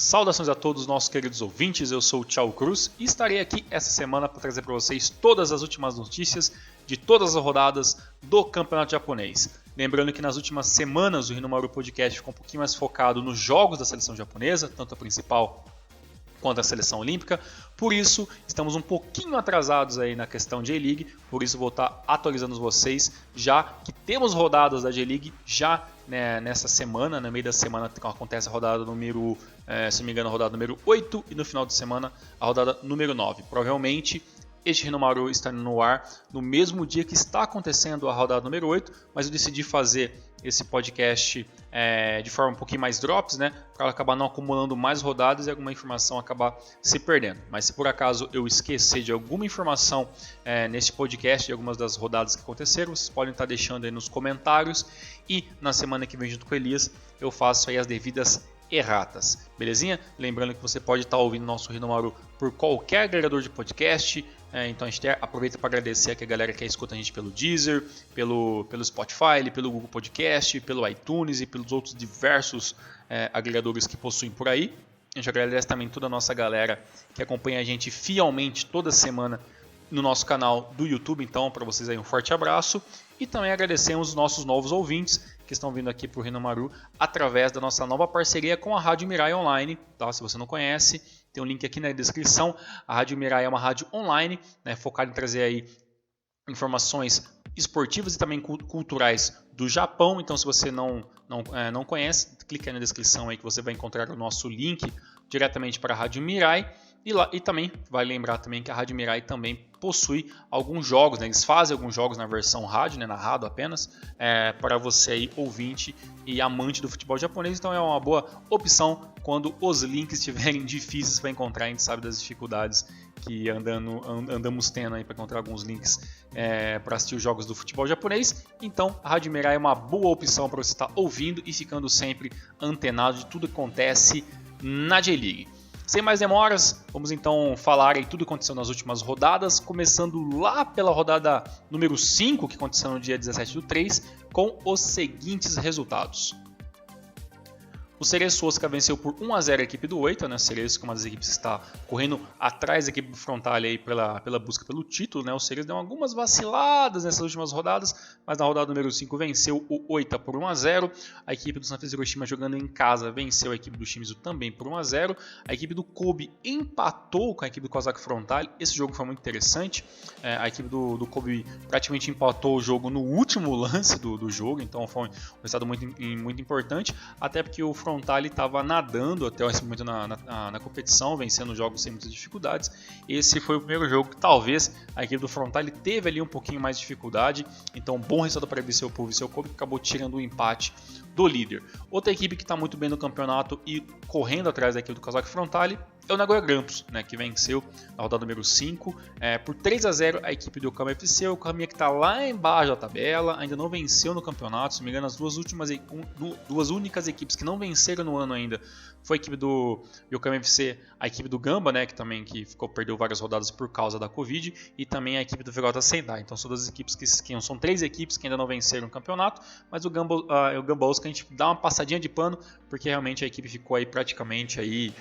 Saudações a todos os nossos queridos ouvintes, eu sou o Thiago Cruz e estarei aqui essa semana para trazer para vocês todas as últimas notícias de todas as rodadas do Campeonato Japonês. Lembrando que nas últimas semanas o Hinomaru Podcast ficou um pouquinho mais focado nos jogos da seleção japonesa, tanto a principal quanto a seleção olímpica, por isso estamos um pouquinho atrasados aí na questão de J-League, por isso vou estar atualizando vocês já que temos rodadas da J-League já nessa semana, no meio da semana acontece a rodada número, se não me engano, a rodada número 8 e no final de semana a rodada número 9. Provavelmente este Hinomaru está no ar no mesmo dia que está acontecendo a rodada número 8, mas eu decidi fazer esse podcast de forma um pouquinho mais drops, para acabar não acumulando mais rodadas e alguma informação acabar se perdendo. Mas se por acaso eu esquecer de alguma informação nesse podcast, de algumas das rodadas que aconteceram, vocês podem estar deixando aí nos comentários e na semana que vem junto com o Elias eu faço aí as devidas erratas, belezinha? Lembrando que você pode estar ouvindo nosso Hinomaru por qualquer agregador de podcast, então a gente aproveita para agradecer aqui a galera que escuta a gente pelo Deezer, pelo Spotify, pelo Google Podcast, pelo iTunes e pelos outros diversos agregadores que possuem por aí. A gente agradece também toda a nossa galera que acompanha a gente fielmente toda semana no nosso canal do YouTube, então para vocês aí um forte abraço. E também agradecemos os nossos novos ouvintes que estão vindo aqui para o Hinomaru através da nossa nova parceria com a Rádio Mirai Online. Tá? Se você não conhece, tem um link aqui na descrição. A Rádio Mirai é uma rádio online, focada em trazer aí informações esportivas e também culturais do Japão. Então, se você não conhece, clique aí na descrição aí que você vai encontrar o nosso link diretamente para a Rádio Mirai. E também vai lembrar também que a Rádio Mirai também possui alguns jogos, eles fazem alguns jogos na versão rádio, narrado apenas, para você aí, ouvinte e amante do futebol japonês. Então é uma boa opção quando os links estiverem difíceis para encontrar. A gente sabe das dificuldades que andamos tendo aí para encontrar alguns links para assistir os jogos do futebol japonês. Então a Rádio Mirai é uma boa opção para você estar ouvindo e ficando sempre antenado de tudo que acontece na J-League. Sem mais demoras, vamos então falar aí tudo o que aconteceu nas últimas rodadas, começando lá pela rodada número 5, que aconteceu no dia 17/3, com os seguintes resultados. O Cereço Osaka venceu por 1-0 a equipe do Oita, Cereço, que é uma das equipes que está correndo atrás da equipe do Frontale aí pela busca pelo título. O Cereço deu algumas vaciladas nessas últimas rodadas, mas na rodada número 5 venceu o Oita por 1-0. A equipe do Sanfrecce Hiroshima jogando em casa venceu a equipe do Shimizu também por 1-0. A equipe do Kobe empatou com a equipe do Kawasaki Frontale. Esse jogo foi muito interessante. A equipe do Kobe praticamente empatou o jogo no último lance do jogo, então foi um resultado muito importante, até porque o Frontale estava nadando até esse momento na competição, vencendo jogos sem muitas dificuldades. Esse foi o primeiro jogo que talvez a equipe do Frontale teve ali um pouquinho mais de dificuldade, então bom resultado para a Viseu Povo e Viseu Kobe, que acabou tirando o empate do líder. Outra equipe que está muito bem no campeonato e correndo atrás da equipe do Kawasaki Frontale é o Nagoya Grampus, que venceu na rodada número 5 por 3-0 a equipe do Yokohama FC. O Yokohama que está lá embaixo da tabela, ainda não venceu no campeonato. Se não me engano, as duas únicas equipes que não venceram no ano ainda foi a equipe do Yokohama FC, a equipe do Gamba, que perdeu várias rodadas por causa da Covid, e também a equipe do Verota Sendai. Então são duas equipes são três equipes que ainda não venceram no campeonato, mas o Gamba Osaka a gente dá uma passadinha de pano, porque realmente a equipe ficou aí praticamente aí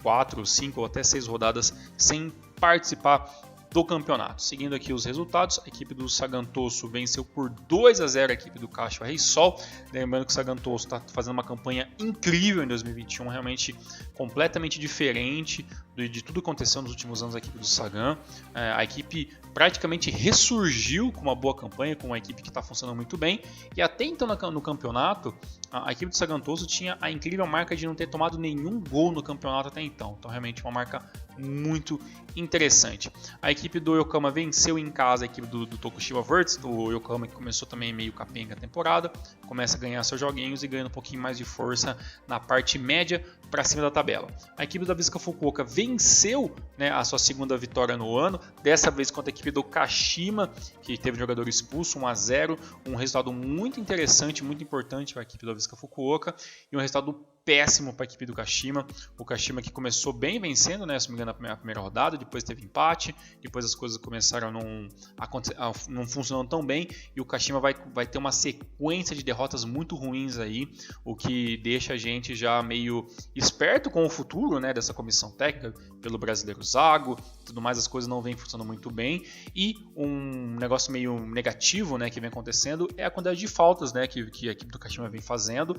4, 5 ou até 6 rodadas sem participar do campeonato. Seguindo aqui os resultados, a equipe do Sagan Tosu venceu por 2-0 a equipe do Kashiwa Reysol. Lembrando que o Sagan Tosu está fazendo uma campanha incrível em 2021, realmente completamente diferente de tudo que aconteceu nos últimos anos da equipe do Sagan. A equipe praticamente ressurgiu com uma boa campanha, com uma equipe que está funcionando muito bem, e até então no campeonato a equipe do Sagan Tosu tinha a incrível marca de não ter tomado nenhum gol no campeonato até então realmente uma marca muito interessante. A equipe do Yokohama venceu em casa a equipe do Tokushima Verts, o Yokohama que começou também meio capenga a temporada, começa a ganhar seus joguinhos e ganhando um pouquinho mais de força na parte média para cima da tabela. A equipe da Visca Fukuoka venceu a sua segunda vitória no ano, dessa vez contra a equipe do Kashima, que teve um jogador expulso, 1-0, um resultado muito interessante, muito importante para a equipe da Visca Fukuoka, e um resultado péssimo para a equipe do Kashima. O Kashima que começou bem vencendo, né, se não me engano, na primeira rodada, depois teve empate, depois as coisas começaram a não funcionando tão bem, e o Kashima vai ter uma sequência de derrotas muito ruins aí, o que deixa a gente já meio esperto com o futuro, né, dessa comissão técnica, pelo brasileiro Zago, tudo mais, as coisas não vêm funcionando muito bem, e um negócio meio negativo, né, que vem acontecendo é a quantidade de faltas, né, que a equipe do Kashima vem fazendo,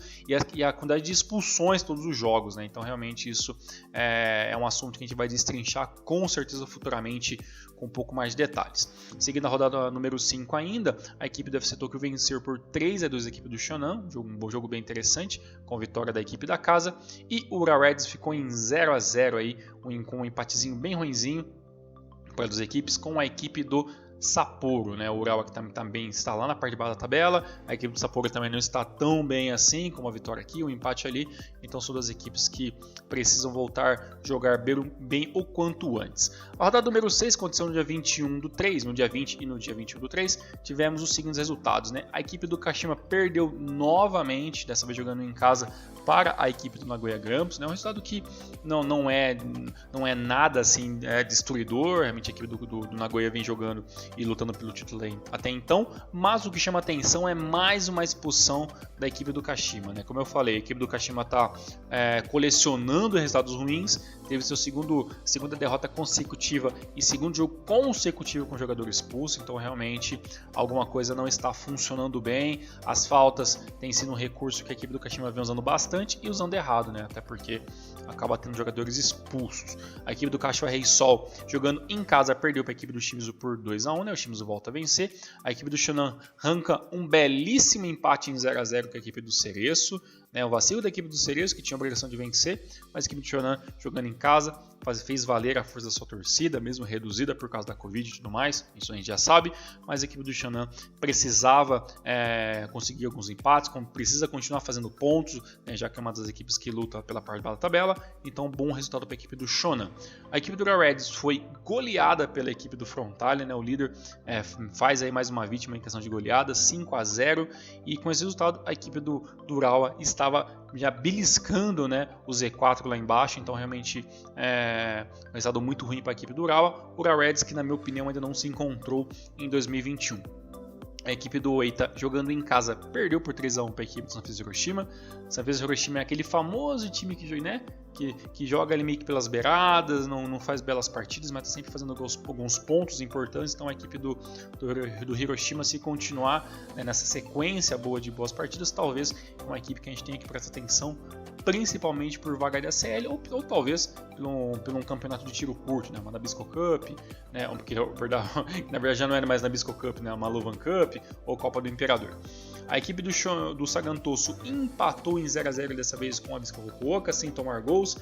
e a quantidade de expulsões todos os jogos, né? Então realmente isso é um assunto que a gente vai destrinchar com certeza futuramente com um pouco mais de detalhes. Seguindo a rodada número 5 ainda, a equipe do FC Tokyo venceu por 3-2 a equipe do Shonan, um jogo bem interessante, com vitória da equipe da casa, e o Ura Reds ficou em 0-0 aí, com um empatezinho bem ruinzinho para as duas equipes, com a equipe do Sapporo, né? O Urawa que também está lá na parte de baixo da tabela, a equipe do Sapporo também não está tão bem assim, com uma vitória aqui, um empate ali, então são duas equipes que precisam voltar a jogar bem o quanto antes. A rodada número 6 aconteceu no dia 21/3, no dia 20 e no dia 21/3, tivemos os seguintes resultados, né? A equipe do Kashima perdeu novamente, dessa vez jogando em casa, para a equipe do Nagoya Grampus, né? Um resultado que não é nada assim destruidor, realmente a equipe do Nagoya vem jogando e lutando pelo título até então, mas o que chama atenção é mais uma expulsão da equipe do Kashima, né? Como eu falei, a equipe do Kashima está colecionando resultados ruins, teve sua segunda derrota consecutiva e segundo jogo consecutivo com jogador expulso, então realmente alguma coisa não está funcionando bem. As faltas têm sido um recurso que a equipe do Kashima vem usando bastante e usando errado, né? Até porque acaba tendo jogadores expulsos. A equipe do Kashiwa Reysol jogando em casa perdeu para a equipe do Shimizu por 2-1, né? O Shimizu volta a vencer. A equipe do Shonan arranca um belíssimo empate em 0-0 com a equipe do Cereço, né? O vacilo da equipe do Cereço, que tinha a obrigação de vencer, mas a equipe do Shonan jogando em casa fez valer a força da sua torcida, mesmo reduzida por causa da Covid e tudo mais, isso a gente já sabe, mas a equipe do Shonan precisava conseguir alguns empates, precisa continuar fazendo pontos, né? Já que é uma das equipes que luta pela parte da tabela, então bom resultado para a equipe do Shonan. A equipe do Ura Reds foi goleada pela equipe do Frontale, né? O líder faz aí mais uma vítima em questão de goleada, 5-0, e com esse resultado a equipe do Urawa estava já beliscando, né, o Z4 lá embaixo, então realmente um resultado muito ruim para a equipe do Urawa. O Ura Reds que na minha opinião ainda não se encontrou em 2021. A equipe do Oita, jogando em casa, perdeu por 3-1 para a equipe do Sanfrecce Hiroshima. Sanfrecce Hiroshima é aquele famoso time que joga ali meio que pelas beiradas, não faz belas partidas, mas está sempre fazendo alguns pontos importantes. Então a equipe do Hiroshima, se continuar, né, nessa sequência boa de boas partidas, talvez é uma equipe que a gente tenha que prestar atenção, principalmente por vaga de ACL ou talvez pelo um campeonato de tiro curto, né, uma Nabisco Cup, né, na verdade já não era mais Nabisco Cup, né, uma Luvan Cup ou Copa do Imperador. A equipe do Sagantoso empatou em 0-0 dessa vez com a Bisca Fukuoka, sem tomar gols.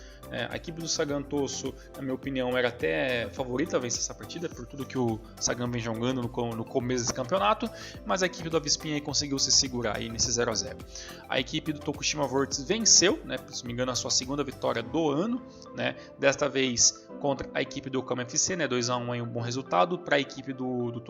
A equipe do Sagantoso, na minha opinião, era até favorita a vencer essa partida, por tudo que o Sagan vem jogando no começo desse campeonato, mas a equipe do Avispinha conseguiu se segurar aí nesse 0-0. A equipe do Tokushima Vortex venceu, né, se não me engano, a sua segunda vitória do ano, né, desta vez contra a equipe do Okama FC, né, 2-1 aí um bom resultado para a equipe do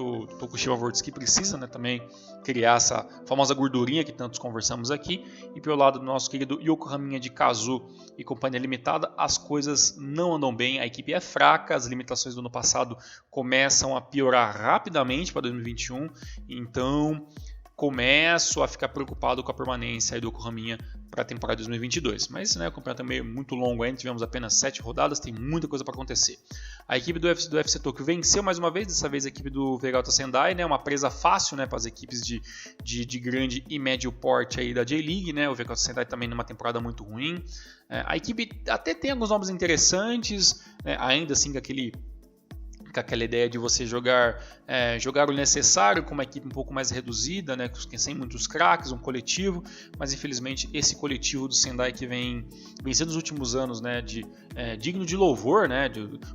Tokushima Vortex, que precisa, né, também criar essa famosa gordurinha que tantos conversamos aqui. E pelo lado do nosso querido Yokohaminha de Kazu e companhia limitada, as coisas não andam bem, a equipe é fraca, as limitações do ano passado começam a piorar rapidamente para 2021, então começo a ficar preocupado com a permanência do Yokohaminha para a temporada de 2022. Mas, né, o campeonato é meio muito longo ainda, tivemos apenas 7 rodadas, tem muita coisa para acontecer. A equipe do FC Tokyo venceu mais uma vez, dessa vez a equipe do Vegalta Sendai, né, uma presa fácil, né, para as equipes de grande e médio porte aí da J-League, né, o Vegalta Sendai também numa temporada muito ruim. A equipe até tem alguns nomes interessantes, né, ainda assim com aquela ideia de você jogar o necessário com uma equipe um pouco mais reduzida, né, sem muitos craques, um coletivo, mas infelizmente esse coletivo do Sendai que vem sendo nos últimos anos, né, digno de louvor, né,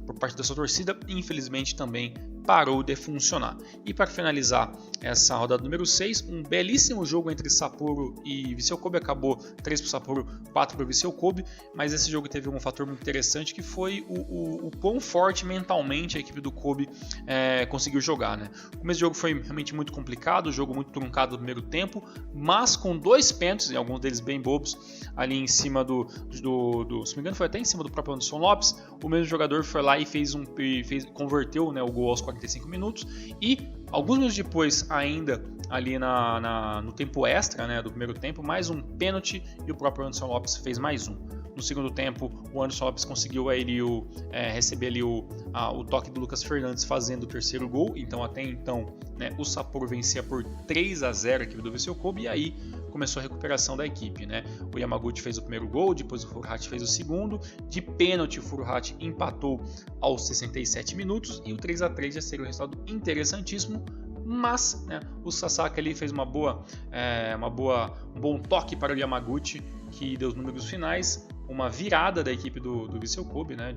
por parte da sua torcida, infelizmente também parou de funcionar. E para finalizar essa rodada número 6, um belíssimo jogo entre Sapporo e Vissel Kobe, acabou 3 para o Sapporo, 4 para o Vissel Kobe, mas esse jogo teve um fator muito interessante que foi o quão forte mentalmente a equipe do Kobe conseguiu jogar, né? O começo do jogo foi realmente muito complicado, o jogo muito truncado no primeiro tempo, mas com 2 pênaltis, e alguns deles bem bobos, ali em cima se não me engano foi até em cima do próprio Anderson Lopes. O mesmo jogador foi lá e converteu, né, o gol aos 45 minutos, e alguns minutos depois, ainda ali no tempo extra, né, do primeiro tempo, mais um pênalti e o próprio Anderson Lopes fez mais um. No segundo tempo, o Anderson Lopes conseguiu receber ali o toque do Lucas Fernandes fazendo o terceiro gol. Então, até então, né, o Sapporo vencia por 3-0 a equipe do Vissel Kobe, e aí começou a recuperação da equipe, né? O Yamaguchi fez o primeiro gol, depois o Furuhashi fez o segundo. De pênalti, o Furuhashi empatou aos 67 minutos e o 3-3 já seria um resultado interessantíssimo. Mas, né, o Sasaki ali fez um bom toque para o Yamaguchi, que deu os números finais. Uma virada da equipe do Vissel Kobe, né?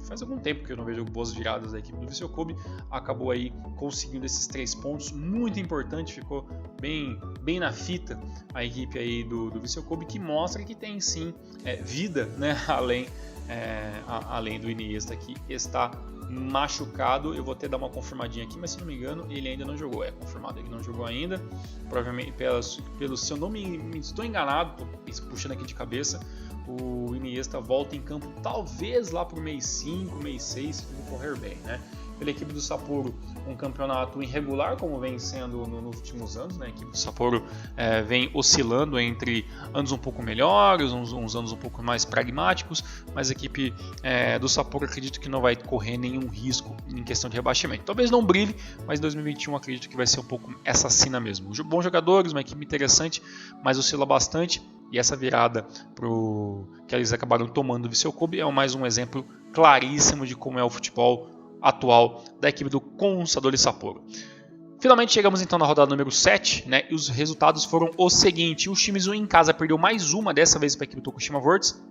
Faz algum tempo que eu não vejo boas viradas da equipe do Vissel Kobe. Acabou aí conseguindo esses 3 pontos, muito importante, ficou bem na fita a equipe aí do Vissel Kobe, que mostra que tem sim vida, né? Além do Iniesta, que está machucado. Eu vou até dar uma confirmadinha aqui, mas se não me engano ele ainda não jogou. É confirmado, ele não jogou ainda, provavelmente se eu não me estou enganado, puxando aqui de cabeça, o Iniesta volta em campo talvez lá para o mês 5, mês 6, se tudo correr bem, né? Pela equipe do Sapporo, um campeonato irregular, como vem sendo nos últimos anos, né? A equipe do Sapporo vem oscilando entre anos um pouco melhores, uns anos um pouco mais pragmáticos, mas a equipe do Sapporo acredito que não vai correr nenhum risco em questão de rebaixamento. Talvez não brilhe, mas 2021 acredito que vai ser um pouco essa cena mesmo. Bons jogadores, uma equipe interessante, mas oscila bastante. E essa virada que eles acabaram tomando do Vissel Kobe é mais um exemplo claríssimo de como é o futebol atual da equipe do Consadole Sapporo. Finalmente chegamos então na rodada número 7, né, e os resultados foram o seguinte: o Shimizu em casa perdeu mais uma, dessa vez para a equipe do Tokushima Words.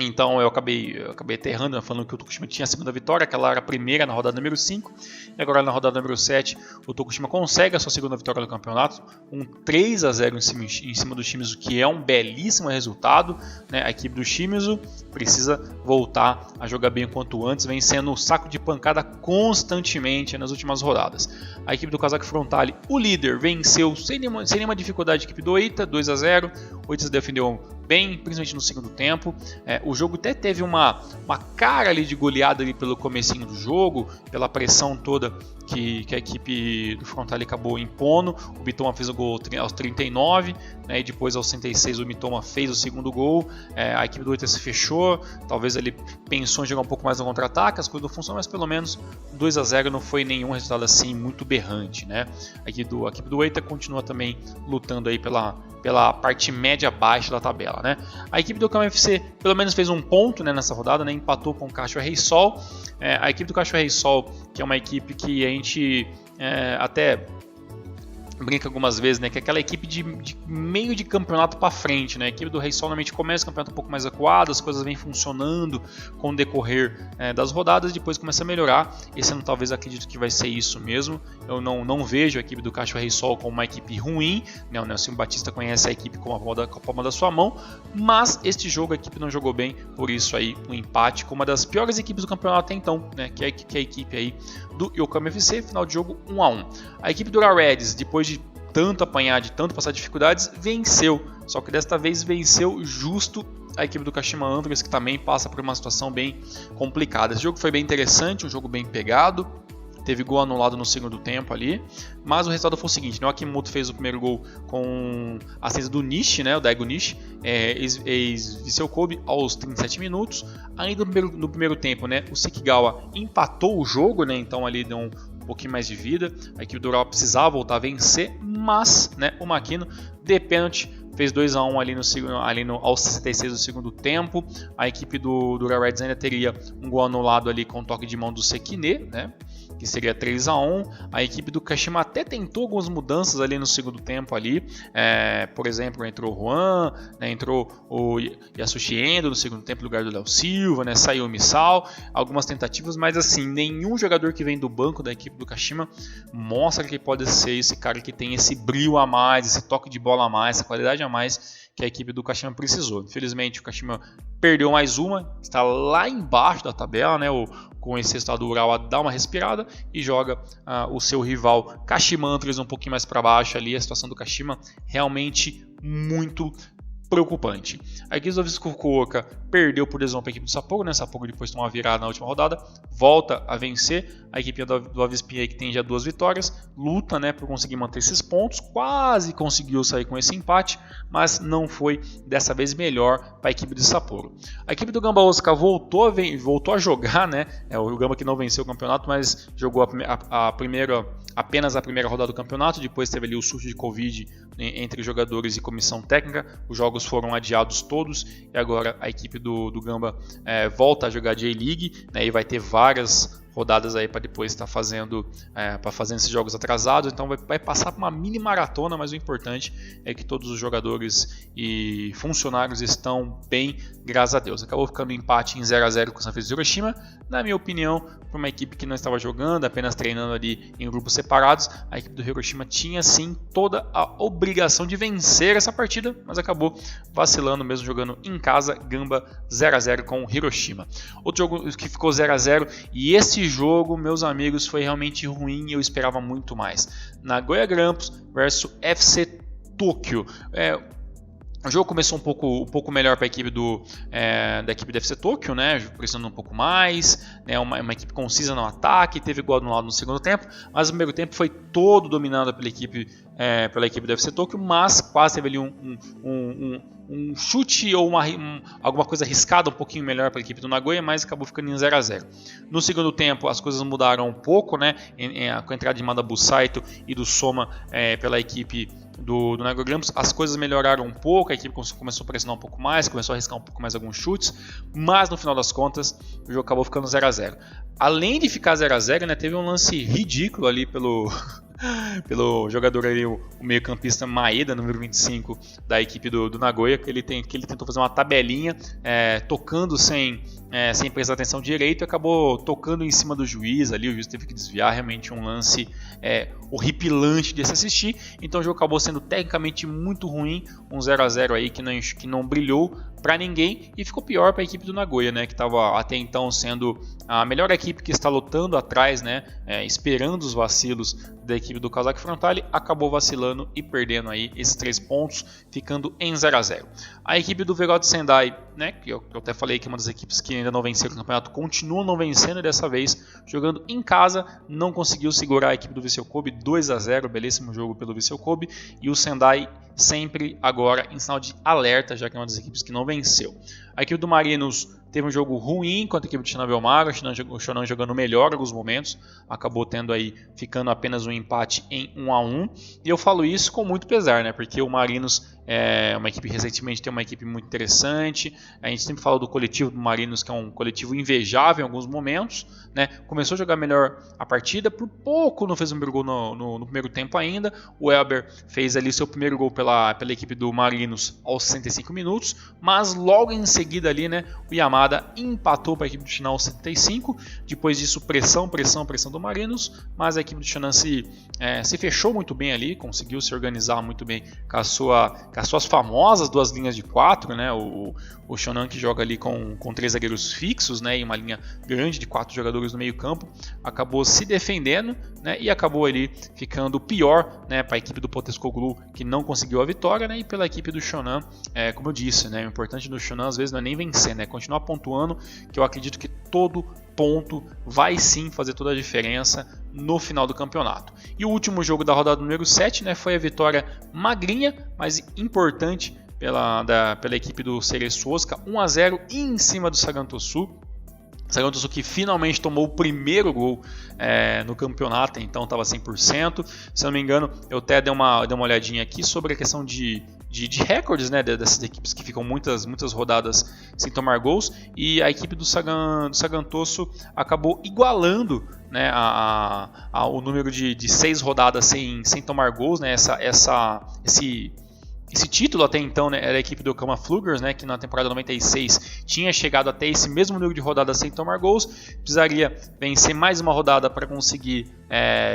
Então eu acabei até errando, falando que o Tokushima tinha a segunda vitória, aquela era a primeira na rodada número 5, e agora na rodada número 7 o Tokushima consegue a sua segunda vitória do campeonato, um 3-0 em cima do Shimizu, que é um belíssimo resultado, né? A equipe do Shimizu precisa voltar a jogar bem o quanto antes, vem sendo um saco de pancada constantemente nas últimas rodadas. A equipe do Kazakh Frontale, o líder, venceu sem nenhuma dificuldade a equipe do Oita, 2-0, o Oita se defendeu bem, principalmente no segundo tempo. O jogo até teve uma cara ali de goleada ali pelo comecinho do jogo, pela pressão toda que a equipe do Frontale acabou impondo. O Mitoma fez o gol aos 39, né, e depois aos 66 o Mitoma fez o segundo gol. A equipe do Oita se fechou, talvez ele pensou em jogar um pouco mais no contra-ataque, as coisas não funcionam, mas pelo menos 2-0 não foi nenhum resultado assim muito berrante, né? A equipe do Oita continua também lutando aí pela parte média baixa da tabela, né? A equipe do KMFC pelo menos fez um ponto, né, nessa rodada, né? Empatou com o Cachoeira Reysol. A equipe do Cachoeira Reysol, que é uma equipe que a gente até brinca algumas vezes, né, que é aquela equipe de meio de campeonato para frente, né? A equipe do Reysol normalmente começa o campeonato um pouco mais acuado, as coisas vêm funcionando com o decorrer das rodadas, depois começa a melhorar. Esse ano talvez acredito que vai ser isso mesmo. Eu não vejo a equipe do Cachoeira Reysol como uma equipe ruim, né? O Nelson Batista conhece a equipe com a palma da sua mão, mas este jogo a equipe não jogou bem, por isso aí um empate com uma das piores equipes do campeonato até então, né? Que é a equipe aí do Yokohama FC, final de jogo 1-1. A equipe do Ura Reds, depois de tanto apanhar, de tanto passar dificuldades, venceu, só que desta vez venceu justo a equipe do Kashima Antlers, que também passa por uma situação bem complicada. Esse jogo foi bem interessante, um jogo bem pegado, teve gol anulado no segundo tempo ali, mas o resultado foi o seguinte, né? O Akimoto fez o primeiro gol com a assistência do Nishi, né? O Daigo Nishi, ex-Vissel Kobe, aos 37 minutos. Ainda no primeiro tempo, né, o Sekigawa empatou o jogo, né? Então ali deu um pouquinho mais de vida. A equipe do Ural precisava voltar a vencer, mas, né, o Makino de pênalti fez 2-1 ali aos 66 do segundo tempo. A equipe do Ura Reds ainda teria um gol anulado ali com o toque de mão do Sekine, né? que seria 3-1. A equipe do Kashima até tentou algumas mudanças ali no segundo tempo ali. Por exemplo, entrou o Juan, né, entrou o Yasushi Endo no segundo tempo no lugar do Léo Silva, né, saiu o Misao, algumas tentativas, mas assim, nenhum jogador que vem do banco da equipe do Kashima mostra que pode ser esse cara que tem esse brilho a mais, esse toque de bola a mais, essa qualidade a mais que a equipe do Kashima precisou. Infelizmente o Kashima perdeu mais uma, está lá embaixo da tabela, né, com esse estado Ural dá uma respirada e joga o seu rival Kashima Antlers um pouquinho mais para baixo ali. A situação do Kashima realmente muito preocupante. A equipe do Vissel Fukuoka perdeu por lesão para a equipe do Sapporo, né? Sapporo depois tomou uma virada na última rodada, volta a vencer. A equipe do Avispinha que tem já 2 vitórias, luta, né, por conseguir manter esses pontos, quase conseguiu sair com esse empate, mas não foi dessa vez melhor para a equipe do Sapporo. A equipe do Gamba Osaka voltou a jogar, né? O Gamba que não venceu o campeonato, mas jogou apenas a primeira rodada do campeonato, depois teve ali o surto de Covid entre jogadores e comissão técnica, os jogos foram adiados todos e agora a equipe do Gamba volta a jogar J-League, né, e vai ter várias rodadas aí para depois estar fazendo esses jogos atrasados, então vai passar por uma mini maratona, mas o importante é que todos os jogadores e funcionários estão bem, graças a Deus. Acabou ficando um empate em 0-0 com o Sanfrecce Hiroshima, na minha opinião, para uma equipe que não estava jogando, apenas treinando ali em grupos separados. A equipe do Hiroshima tinha sim toda a obrigação de vencer essa partida, mas acabou vacilando mesmo jogando em casa. Gamba 0-0 com o Hiroshima. Outro jogo que ficou 0-0, e esse jogo, meus amigos, foi realmente ruim e eu esperava muito mais. Nagoya Grampus versus FC Tokyo. O jogo começou um pouco melhor para a equipe da equipe do FC Tokyo, né, pressionando um pouco mais, né, uma equipe concisa no ataque, teve gol anulado no segundo tempo, mas o primeiro tempo foi todo dominado pela equipe do FC Tokyo, mas quase teve ali um chute ou alguma coisa arriscada um pouquinho melhor para a equipe do Nagoya, mas acabou ficando em 0-0. No segundo tempo as coisas mudaram um pouco, né, com a entrada de Madabu Saito e do Soma pela equipe do Nagoya Grampus, as coisas melhoraram um pouco, a equipe começou a pressionar um pouco mais, começou a arriscar um pouco mais alguns chutes, mas no final das contas o jogo acabou ficando 0-0. Além de ficar 0-0, né, teve um lance ridículo ali pelo jogador ali, o meio-campista Maeda, número 25 da equipe do Nagoya, que ele tentou fazer uma tabelinha tocando sem prestar atenção direito e acabou tocando em cima do juiz ali, o juiz teve que desviar, realmente um lance horripilante de se assistir. Então o jogo acabou sendo tecnicamente muito ruim, um 0-0 aí que não brilhou para ninguém e ficou pior para a equipe do Nagoya, né, que estava até então sendo a melhor equipe que está lutando atrás, né, esperando os vacilos da equipe do Kawasaki Frontale, acabou vacilando e perdendo aí esses 3 pontos, ficando em 0-0. A equipe do Verod Sendai, né, que eu até falei que é uma das equipes que ainda não venceram o campeonato, continua não vencendo e dessa vez jogando em casa, não conseguiu segurar a equipe do Vissel Kobe, 2-0, belíssimo jogo pelo Vissel Kobe, e o Sendai sempre agora em sinal de alerta, já que é uma das equipes que não venceu. A equipe do Marinos teve um jogo ruim contra a equipe do Shonan Bellmare, o Shonan jogando melhor em alguns momentos, acabou ficando apenas um empate em 1-1, e eu falo isso com muito pesar, né, porque o Marinos recentemente tem uma equipe muito interessante, a gente sempre fala do coletivo do Marinos, que é um coletivo invejável em alguns momentos, né, começou a jogar melhor a partida, por pouco não fez um primeiro gol no primeiro tempo ainda, o Elber fez ali seu primeiro gol pela equipe do Marinos aos 65 minutos, mas logo em seguida ali, né, o Yamada empatou para a equipe do Shonan aos 75, depois disso pressão do Marinos, mas a equipe do Shonan se fechou muito bem ali, conseguiu se organizar muito bem com as suas famosas 2 linhas de 4, né, o Shonan que joga ali com 3 zagueiros fixos, né, e uma linha grande de 4 jogadores no meio campo, acabou se defendendo, né, e acabou ali ficando pior, né, para a equipe do Poteskoglou, que não conseguiu a vitória, né, e pela equipe do Shonan, como eu disse, né, o importante do Shonan às vezes não é nem vencer, né, continuar pontuando, que eu acredito que todo ponto vai sim fazer toda a diferença no final do campeonato. E o último jogo da rodada número 7, né, foi a vitória magrinha, mas importante pela equipe do Cereço Osaka, 1-0 em cima do Sagantosu. Sagantosu que finalmente tomou o primeiro gol no campeonato, então estava 100%. Se eu não me engano, eu até dei uma olhadinha aqui sobre a questão de recordes, né, dessas equipes que ficam muitas rodadas sem tomar gols, e a equipe do Sagantosu acabou igualando, né, o número de 6 rodadas sem tomar gols, né, esse título até então, né, era a equipe do Yokohama Fluggers, né, que na temporada 96 tinha chegado até esse mesmo número de rodadas sem tomar gols. Precisaria vencer mais uma rodada para conseguir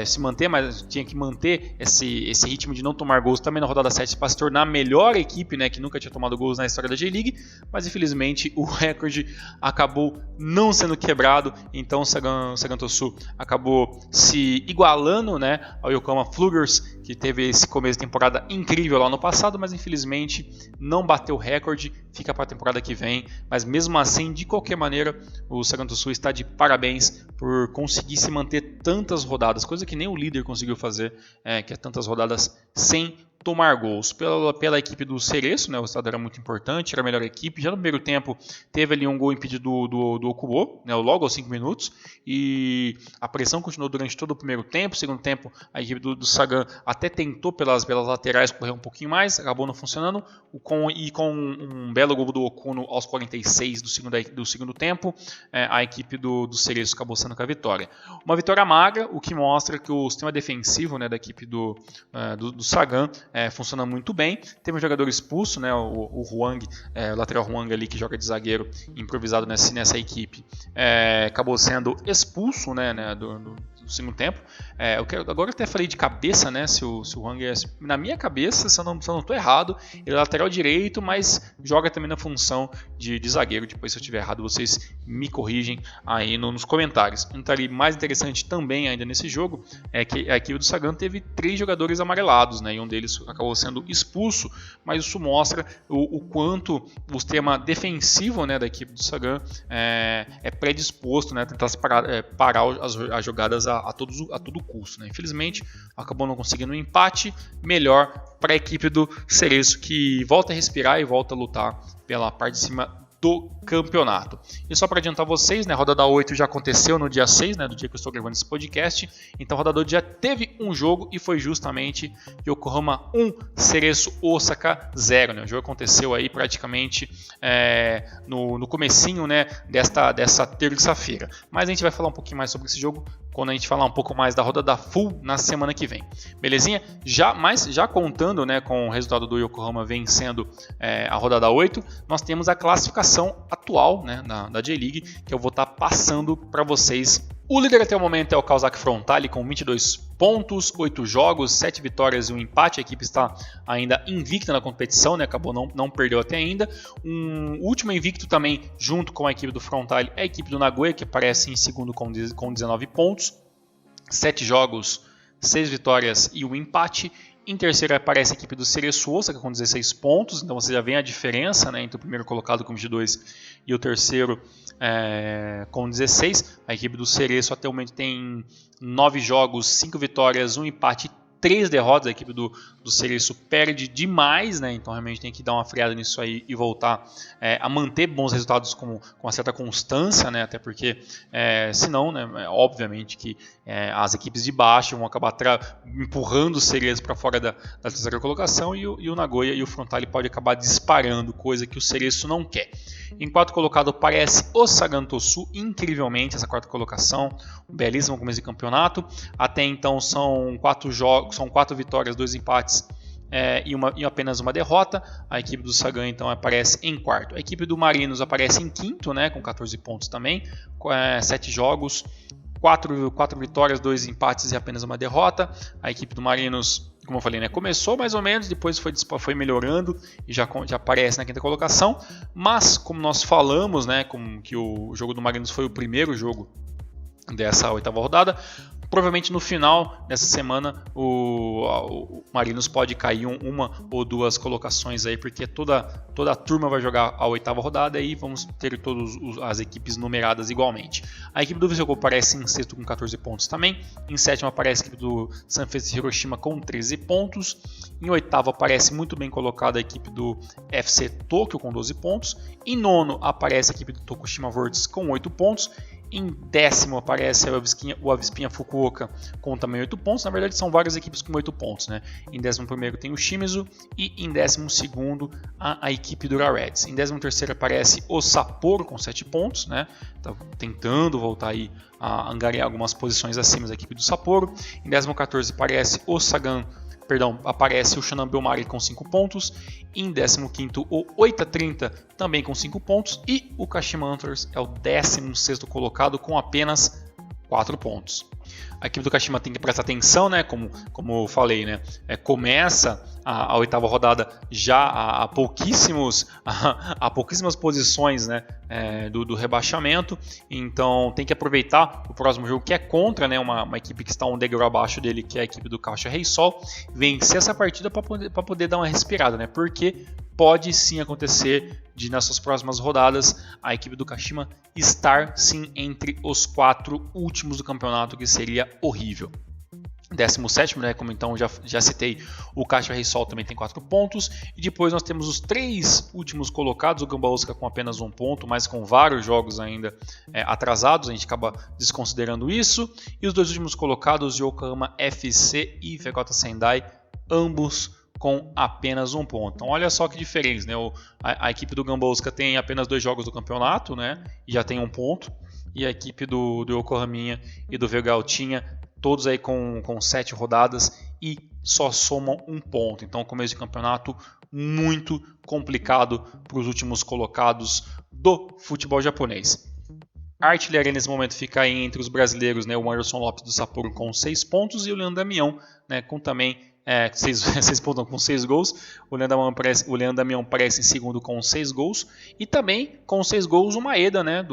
se manter, mas tinha que manter esse ritmo de não tomar gols também na rodada 7 para se tornar a melhor equipe, né, que nunca tinha tomado gols na história da J-League, mas infelizmente o recorde acabou não sendo quebrado, então o Sagantosu acabou se igualando, né, ao Yokohama Fluggers, que teve esse começo de temporada incrível lá no passado, mas infelizmente não bateu o recorde, fica para a temporada que vem, mas mesmo assim, de qualquer maneira, o Sagantosu está de parabéns por conseguir se manter tantas rodadas, coisa que nem o líder conseguiu fazer, que é tantas rodadas sem tomar gols. Pela equipe do Cereço, né, o estado era muito importante, era a melhor equipe. Já no primeiro tempo teve ali um gol impedido do Okubo, né, logo aos 5 minutos, e a pressão continuou durante todo o primeiro tempo. Segundo tempo, a equipe do Sagan até tentou pelas laterais correr um pouquinho mais, acabou não funcionando, com um belo gol do Okuno aos 46 do segundo tempo, a equipe do Cereço acabou sendo com a vitória. Uma vitória magra, o que mostra que o sistema defensivo, né, da equipe do Sagan funciona muito bem. Teve um jogador expulso, né, o Huang, o lateral Huang ali, que joga de zagueiro improvisado nessa equipe, acabou sendo expulso, né, do segundo tempo. Agora eu até falei de cabeça, né, se o Huang na minha cabeça, se eu não estou errado, ele é lateral direito, mas joga também na função de zagueiro. Depois, se eu estiver errado, vocês me corrigem aí nos comentários. Um detalhe mais interessante também ainda nesse jogo é que a equipe do Sagan teve 3 jogadores amarelados, né, e um deles acabou sendo expulso, mas isso mostra o quanto o sistema defensivo, né, da equipe do Sagan é predisposto, né, a tentar parar as jogadas a todo custo, né. Infelizmente, acabou não conseguindo um empate. Melhor para a equipe do Cereço, que volta a respirar e volta a lutar pela parte de cima do campeonato. E só para adiantar vocês, né, a rodada 8 já aconteceu no dia 6, né, do dia que eu estou gravando esse podcast. Então a rodada 8 já teve um jogo e foi justamente Yokohama 1, Cereço Osaka 0. Né? O jogo aconteceu aí praticamente no comecinho, né, dessa terça-feira. Mas a gente vai falar um pouquinho mais sobre esse jogo quando a gente falar um pouco mais da rodada full na semana que vem. Belezinha? Mas já contando, né, com o resultado do Yokohama vencendo a rodada 8, nós temos a classificação atual, né, da J-League, que eu vou estar passando para vocês. O líder até o momento é o Kawasaki Frontale com 22 pontos, 8 jogos, 7 vitórias e um empate. A equipe está ainda invicta na competição, né? Acabou não perdeu até ainda. Um último invicto também junto com a equipe do Frontale é a equipe do Nagoya, que aparece em segundo com 19 pontos, 7 jogos, 6 vitórias e um empate. Em terceiro aparece a equipe do Cereço Osaka com 16 pontos, então você já vê a diferença, né, entre o primeiro colocado com 22 e o terceiro com 16. A equipe do Cereço até o momento tem 9 jogos, 5 vitórias, 1 empate, 3 derrotas. A equipe do Cereço perde demais, né? Então realmente tem que dar uma freada nisso aí e voltar a manter bons resultados com uma certa constância, né? Até porque senão, né, obviamente que as equipes de baixo vão acabar empurrando o Cereço para fora da terceira colocação e o Nagoya e o Frontale pode acabar disparando, coisa que o Cereço não quer. Em quarto colocado aparece o Sagantosu, incrivelmente essa quarta colocação, um belíssimo começo de campeonato. Até então são 4 jogos, são 4 vitórias, 2 empates e apenas uma derrota. A equipe do Sagan então aparece em quarto. A equipe do Marinos aparece em quinto, né, com 14 pontos também, 7 jogos, 4 vitórias, 2 empates e apenas uma derrota. A equipe do Marinos, como eu falei, né, começou mais ou menos, depois foi melhorando e já aparece na quinta colocação. Mas, como nós falamos, né, que o jogo do Marinos foi o primeiro jogo dessa oitava rodada, Provavelmente no final dessa semana o Marinos pode cair uma ou duas colocações aí, porque toda a turma vai jogar a 8ª rodada e vamos ter todas as equipes numeradas igualmente. A equipe do Vissel aparece em sexto com 14 pontos também. Em sétimo aparece a equipe do Sanfrecce Hiroshima com 13 pontos. Em oitavo aparece muito bem colocada a equipe do FC Tokyo com 12 pontos. Em nono aparece a equipe do Tokushima Vertis com 8 pontos. Em décimo aparece o Avispinha Fukuoka com também 8 pontos. Na verdade são várias equipes com 8 pontos, né? Em 11º tem o Shimizu e em 12º a equipe do Reds. Em 13º aparece o Sapporo com 7 pontos, né? Tá tentando voltar aí a angariar algumas posições acima da equipe do Sapporo. Em 14º aparece o Shonan Bellmare com 5 pontos. Em 15º o Oita 30 também com 5 pontos. E o Kashima Antlers é o 16º colocado com apenas 4 pontos. A equipe do Kashima tem que prestar atenção, né? Como eu falei, né? Começa a 8ª rodada já a pouquíssimas posições, né? Do rebaixamento. Então tem que aproveitar o próximo jogo, que é contra, né? Uma equipe que está um degrau abaixo dele, que é a equipe do Caixa Reysol. Vencer essa partida para poder dar uma respirada, né? Porque pode sim acontecer de nessas próximas rodadas a equipe do Kashima estar sim entre os 4 últimos do campeonato, que seria horrível. 17º, né, como então já citei, o Caixa Reysol também tem 4 pontos. E depois nós temos os 3 últimos colocados, o Gamba Osaka com apenas 1 ponto, mas com vários jogos ainda atrasados, a gente acaba desconsiderando isso. E os 2 últimos colocados, Yokohama FC e Vegeta Sendai, ambos com apenas 1 ponto. Então olha só que diferença, né? A equipe do Gamba Osaka tem apenas 2 jogos do campeonato, né? E já tem 1 ponto. E a equipe do Yokohaminha e do Vegaltinha, todos aí com 7 rodadas e só somam 1 ponto. Então começo de campeonato muito complicado para os últimos colocados do futebol japonês. A artilharia nesse momento fica aí entre os brasileiros, né? O Anderson Lopes do Sapporo com 6 pontos e o Leandro Damião, né? Com também 6 pontos, com 6 gols. O Leandro Damião aparece em segundo com 6 gols. E também com 6 gols o Maeda, né?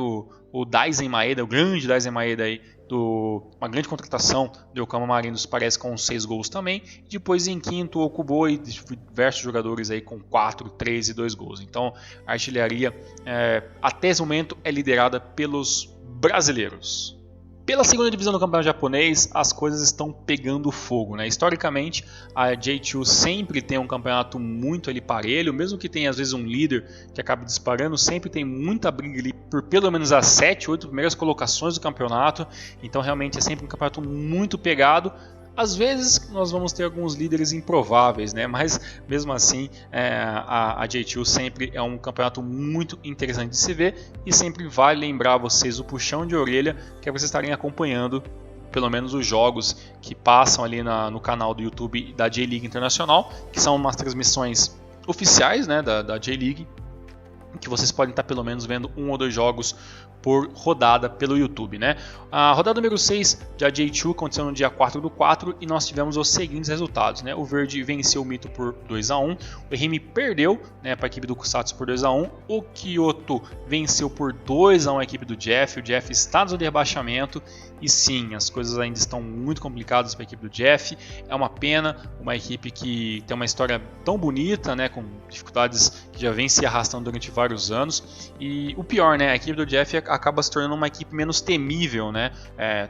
O Daisen Maeda, o grande Daisen Maeda aí. Uma grande contratação do Yokohama Marinos, parece com 6 gols também. E depois em quinto o Okubo e diversos jogadores aí com 4, 3 e 2 gols. Então a artilharia até esse momento é liderada pelos brasileiros. Pela segunda divisão do campeonato japonês, as coisas estão pegando fogo, né? Historicamente, a J2 sempre tem um campeonato muito ali parelho, mesmo que tenha às vezes um líder que acaba disparando, sempre tem muita briga ali por pelo menos as 7, 8 primeiras colocações do campeonato. Então realmente é sempre um campeonato muito pegado. Às vezes nós vamos ter alguns líderes improváveis, né? Mas mesmo assim a J2 sempre é um campeonato muito interessante de se ver e sempre vale lembrar vocês o puxão de orelha que é vocês estarem acompanhando pelo menos os jogos que passam ali no canal do YouTube da J-League Internacional, que são umas transmissões oficiais, né, da J-League, que vocês podem estar pelo menos vendo 1 ou 2 jogos por rodada pelo YouTube, né? A rodada número 6 da J2 aconteceu no dia 4/4 e nós tivemos os seguintes resultados, né? O Verde venceu o Mito por 2-1, o Ehime perdeu, né, para a equipe do Kusatsu por 2-1, o Kyoto venceu por 2-1 a equipe do Jeff, o Jeff está no rebaixamento e sim, as coisas ainda estão muito complicadas para a equipe do Jeff, é uma pena, uma equipe que tem uma história tão bonita, né, com dificuldades que já vem se arrastando durante vários anos, e o pior, né, a equipe do Jeff acaba se tornando uma equipe menos temível, né?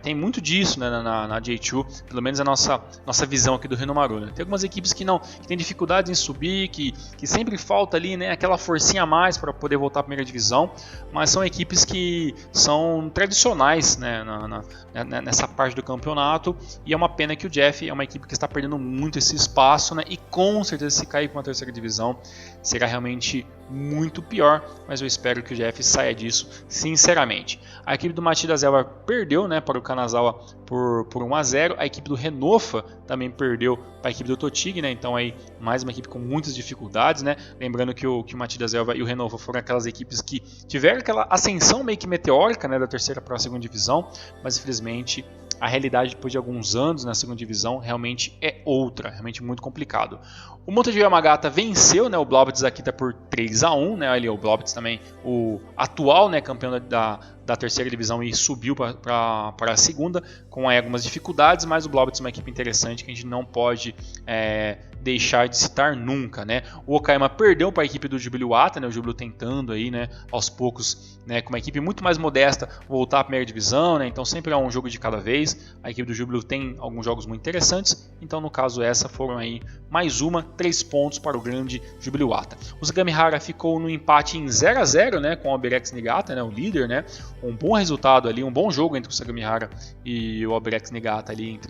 Tem muito disso, né, na J2, pelo menos a nossa visão aqui do Renomaru, né? Tem algumas equipes que tem dificuldades em subir, que sempre falta ali, né, aquela forcinha a mais para poder voltar à primeira divisão, mas são equipes que são tradicionais, né, nessa parte do campeonato, e é uma pena que o Jeff é uma equipe que está perdendo muito esse espaço, né, e com certeza se cair com a terceira divisão será realmente muito pior, mas eu espero que o Jeff saia disso sinceramente. A equipe do Machida Zelva perdeu, né, para o Kanazawa por 1-0, a equipe do Renofa também perdeu para a equipe do Totig, né, então aí mais uma equipe com muitas dificuldades, né, lembrando que o Machida Zelva e o Renofa foram aquelas equipes que tiveram aquela ascensão meio que meteórica, né, da terceira para a segunda divisão, mas infelizmente a realidade depois de alguns anos na segunda divisão realmente é outra, realmente muito complicado. O Montevideo Yamagata venceu, né, o Blaublitz Akita por 3-1, né, ali o Blaublitz também, o atual, né, campeão da terceira divisão, e subiu para a segunda com algumas dificuldades, mas o Blaublitz é uma equipe interessante que a gente não pode deixar de citar nunca, né? O Okayama perdeu para a equipe do Júbilo Iwata, né? O Júbilo tentando aí, né, aos poucos, né, com uma equipe muito mais modesta, voltar à primeira divisão, né? Então sempre é um jogo de cada vez. A equipe do Júbilo tem alguns jogos muito interessantes, então no caso essa foram aí mais 3 pontos para o grande Júbilo Iwata. O Sagamihara ficou no empate em 0-0, né, com o Albirex Niigata, né, o líder, né? Um bom resultado ali, um bom jogo entre o Sagamihara e o Albirex Niigata ali,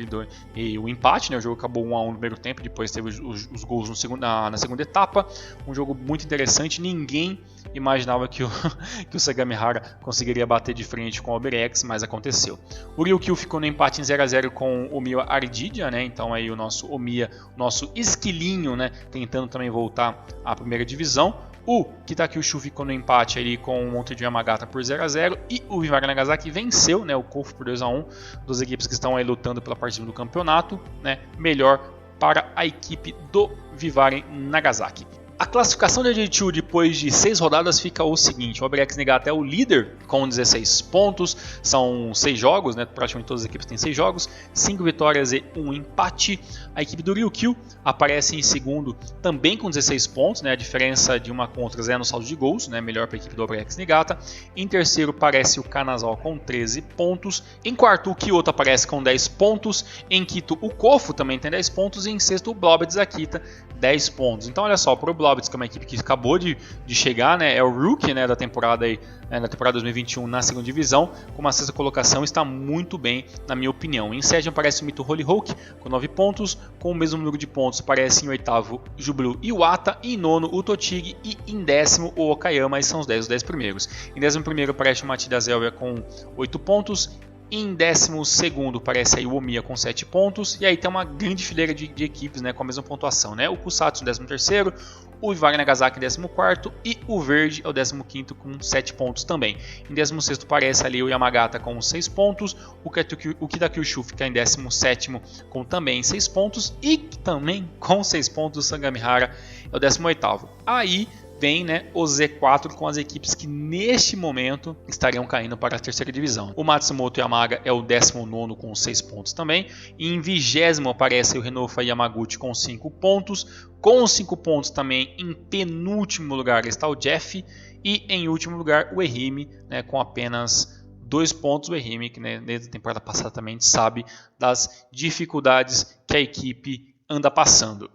e o empate, né? O jogo acabou 1-1 no primeiro tempo, depois teve os gols na segunda etapa. Um jogo muito interessante, ninguém imaginava que o Sagamihara conseguiria bater de frente com o Albirex, mas aconteceu. O Ryukyu ficou no empate em 0-0 com o Omiya Ardija, né? Então aí o nosso Omiya, nosso esquilinho, né, tentando também voltar à primeira divisão. O Kitakyushu ficou no empate ali com o Montevideo Yamagata por 0-0 e o Vivara Nagasaki venceu, né, o Kofu por 2-1, duas equipes que estão aí lutando pela partida do campeonato, né, melhor para a equipe do Vivara Nagasaki. A classificação da J2 depois de 6 rodadas fica o seguinte: o Albirex Niigata é o líder com 16 pontos, são 6 jogos, né? Praticamente todas as equipes têm 6 jogos, 5 vitórias e 1 empate. A equipe do Ryukyu aparece em segundo também com 16 pontos, né? A diferença de uma contra é no saldo de gols, né? Melhor para a equipe do Albirex Niigata. Em terceiro aparece o Kanazawa com 13 pontos, em quarto o Kyoto aparece com 10 pontos, em quinto o Kofu também tem 10 pontos e em sexto o Blaublitz Akita 10 pontos. Então olha só, para o Blaublitz, que é uma equipe que acabou de chegar, né, é o rookie, né, da temporada aí, na temporada 2021 na segunda divisão, com uma sexta colocação, está muito bem, na minha opinião. Em sétimo aparece o Mito Hollyhock com 9 pontos, com o mesmo número de pontos aparece em oitavo Júbilo Iwata, em nono o Tochigi e em décimo o Okayama, esses são os 10 primeiros. Em 11º aparece o Matida Zelvia com 8 pontos. Em 12º aparece aí o Omiya com 7 pontos. E aí tem uma grande fileira de equipes, né, com a mesma pontuação, né? O Kusatsu em 13º, o Vivara Nagasaki em 14º e o Verde é o 15º com 7 pontos também. Em 16º aparece ali o Yamagata com 6 pontos. O Kitakyushu fica em 17º com também 6 pontos. E também com 6 pontos o Sagamihara é o 18º. Aí vem, né, o Z4 com as equipes que neste momento estariam caindo para a terceira divisão. O Matsumoto Yamaga é o 19º com 6 pontos também. E em 20º aparece o Renofa Yamaguchi com 5 pontos. Com 5 pontos também em penúltimo lugar está o Jeff. E em último lugar o Ehime, né, com apenas 2 pontos. O Ehime, que, né, desde a temporada passada também a gente sabe das dificuldades que a equipe anda passando.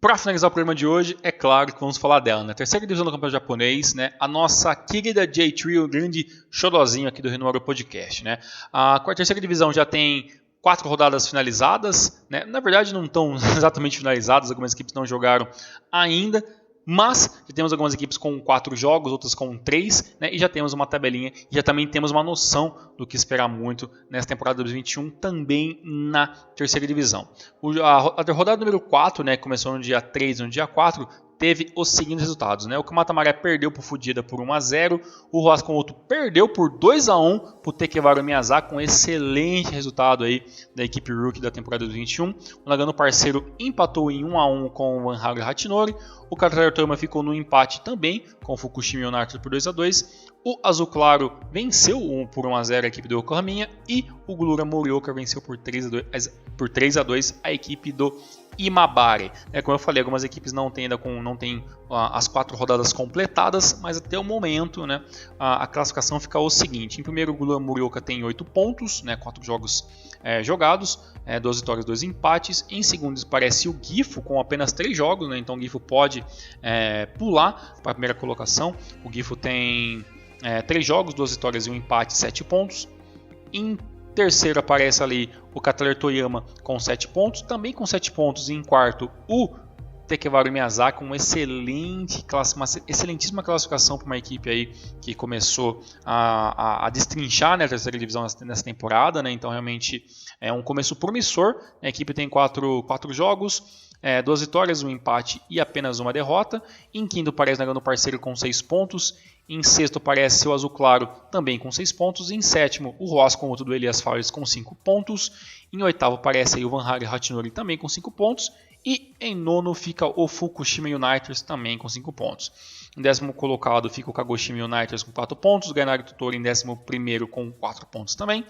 Para finalizar o programa de hoje, é claro que vamos falar dela, né? Terceira divisão do campeonato japonês, né? A nossa querida J3, o grande xodózinho aqui do Renovaru Podcast, né? A terceira divisão já tem 4 rodadas finalizadas, né? Na verdade não estão exatamente finalizadas, algumas equipes não jogaram ainda, mas já temos algumas equipes com 4 jogos, outras com 3, né? E já temos uma tabelinha e já também temos uma noção do que esperar muito nessa temporada 2021 também na terceira divisão. A rodada número 4, né, começou no dia 3 e no dia 4, teve os seguintes resultados, né? O Kamata Maré perdeu para o Fudida por 1-0, o Roascomoto perdeu por 2-1 para o Tekevaru Miyazaki, com um excelente resultado aí da equipe Rookie da temporada 2021. O Nagano Parceiro empatou em 1-1 com o Wanharu Hachinori, o Katara Toyama ficou no empate também com o Fukushima United por 2-2, o Azul Claro venceu por 1-0 a equipe do Yokohama e o Glura Morioka venceu por 3-2 a equipe do Imabare. Como eu falei, algumas equipes não têm as 4 rodadas completadas, mas até o momento, né, a classificação fica o seguinte: em primeiro, o Glura Morioka tem 8 pontos, né, 4 jogos jogados, 2 vitórias, 2 empates. Em segundo aparece o Gifu com apenas 3 jogos, né, então o Gifu pode pular para a primeira colocação. O Gifu tem 3 jogos, 2 vitórias e 1 empate, 7 pontos. Em terceiro aparece ali o Katara Toyama com 7 pontos, também com 7 pontos. E em quarto, o Tekevaru Miyazaki, uma excelentíssima classificação para uma equipe aí que começou a destrinchar, né, a terceira divisão nessa temporada, né? Então realmente é um começo promissor. A equipe tem 4 jogos, 2 vitórias, 1 empate e apenas 1 derrota. Em quinto aparece Nagano Parceiro com 6 pontos. Em sexto aparece Seu Azul Claro também com 6 pontos. Em sétimo, o Ross com outro do Elias Fares com 5 pontos. Em oitavo aparece aí o Vanhage Hachinori também com 5 pontos. E em nono fica o Fukushima United também com 5 pontos. Em décimo colocado fica o Kagoshima United com 4 pontos. O Gainari Tottori em 11º com 4 pontos também.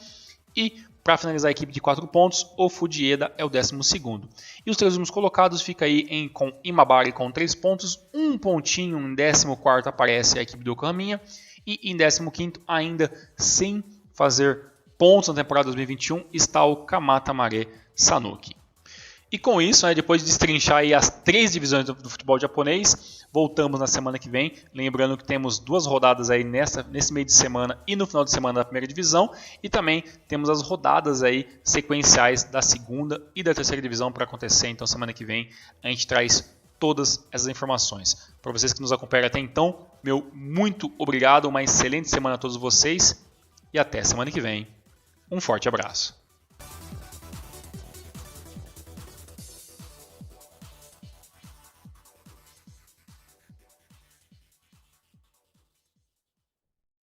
E para finalizar a equipe de 4 pontos, o Fujieda é o 12º. E os 3 últimos colocados fica aí com Imabari com 3 pontos, 1 pontinho. Em 14º aparece a equipe do Yokohama. E em 15º, ainda sem fazer pontos na temporada 2021, está o Kamata Mare Sanuki. E com isso, depois de destrinchar aí as 3 divisões do futebol japonês, voltamos na semana que vem. Lembrando que temos 2 rodadas aí nesse meio de semana e no final de semana da primeira divisão. E também temos as rodadas aí sequenciais da segunda e da terceira divisão para acontecer. Então semana que vem a gente traz todas essas informações. Para vocês que nos acompanham até então, meu muito obrigado, uma excelente semana a todos vocês e até semana que vem. Um forte abraço.